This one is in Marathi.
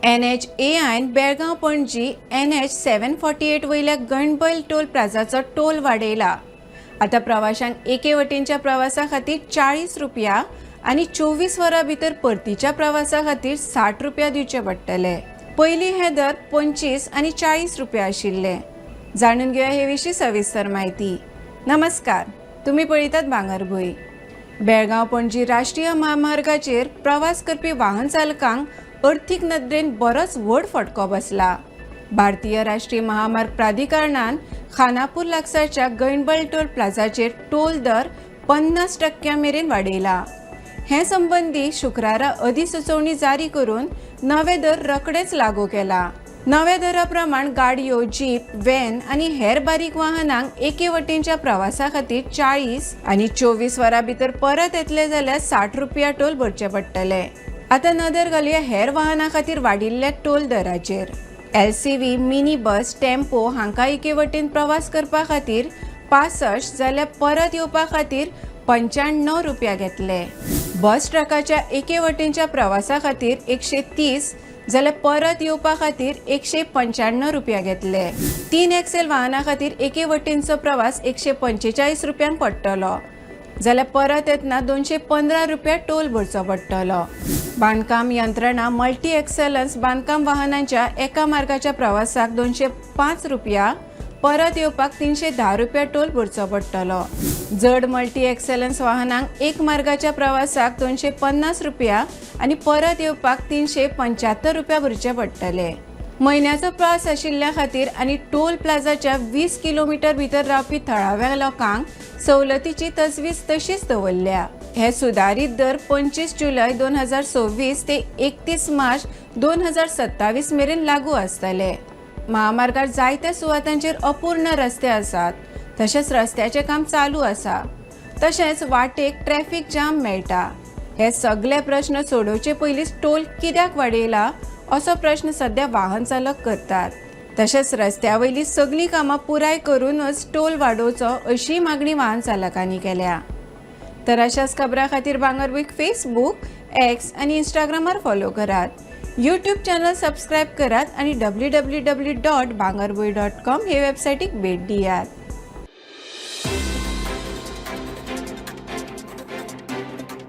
NHAIन बेळगांव पणजी NH 748 वयल्या गणबैल टोल प्लाझाचो टोल वाडयला। आता प्रवाशांक एके वटेनच्या प्रवासा खातीर 40 रुपया आणि 24 वरां भितर परतीच्या प्रवासा खातीर 60 रुपया दिवचे पडटले। पयलीं हे दर 25 आणि 40 रुपया आशिल्ले। जाणून घेवया हे विशीं सविस्तर म्हायती। नमस्कार, तुम्ही पळयतात भांगरभूंय। बेळगांव पणजी राष्ट्रीय महामार्गाचेर प्रवास करपी वाहन चालकांक अर्थीक नदरेन बरोच व्हड फटको बसला। भारतीय राष्ट्रीय महामार्ग प्राधिकरणान खानापूर लागसारच्या गणबैल टोल प्लाझाचेर टोल दर 50% मेरेन वाडयला। हे संबंधी शुक्रारा अधिसुचोवणी जारी करून नवे दर रोखडेच लागू केला। नव्या दरा प्रमाण गाडयो, जीप, व्हॅन आणि हेर बारीक वाहनांक एके वटेनच्या प्रवासा खातीर 40 आणि 24 वरां भितर परत येतले जाल्यार 60 रुपया टोल भरचे पडटले। आता नदर घालुया हेर वाहनां खातीर वाडिल्ल्या टोल दराचेर। LCV, मिनी बस, टेम्पो हांकां एके वटेन प्रवास करपा खातीर 65 जाल्यार परत येवपा खातीर 95 रुपया घेतले। बस ट्रकाच्या एके वटेनच्या प्रवासा खातीर 130 जाल्यार परत येवपा खातीर 195 रुपया घेतले। 3 एक्सेल वाहना खातीर एके वटेनचो प्रवास 145 रुपयांक पडटलो जाल्यार परत येतना 215 रुपया टोल भरचो पडटलो। बांदकाम यंत्रणा मल्टी एक्सेलन्स बांदकाम वाहनांच्या एका मार्गाच्या प्रवासाक 205 रुपया, परत येवपाक 310 रुपया टोल भरचो पडटलो। जड मल्टी एक्सेलन्स वाहनांक एक मार्गाच्या प्रवासाक 250 रुपया आणि परत येवपाक 375 रुपया भरचे पडटले। म्हयन्याचो प्रवास आशिल्ल्या खातीर आणि टोल प्लाझाच्या 20 किलोमीटर भितर रावपी थळाव्या लोकांक सवलतीची तजवीज तशीच दवरल्या। हे सुधारीत दर 25 जुलय 2026 ते 31 मार्च 2027 मेरेन लागू आसतले। महामार्गार जायत्या सुवातांचेर अपूर्ण रस्ते आसात, तशेंच रस्त्याचे काम चालू आसा, तशेंच वाटेक ट्रॅफिक जाम मेळटा। हे सगळे प्रश्न सोडोवचे पयलींच टोल कित्याक वाडयला असो प्रश्न सध्या वाहन चालक करतात। तशेंच रस्त्या वयली सगळीं कामां पुराय करूनच टोल वाडोवचो अशी मागणी वाहन चालकांनी केल्या। तर अशाच खबरां खातीर भांगरभूंयक फेसबुक, X आणि इंस्टाग्रामार फॉलो करात। यूट्यूब चॅनल सबस्क्राईब करात आणि www.bhangarboy.com हे वेबसाईटीक भेट दियात।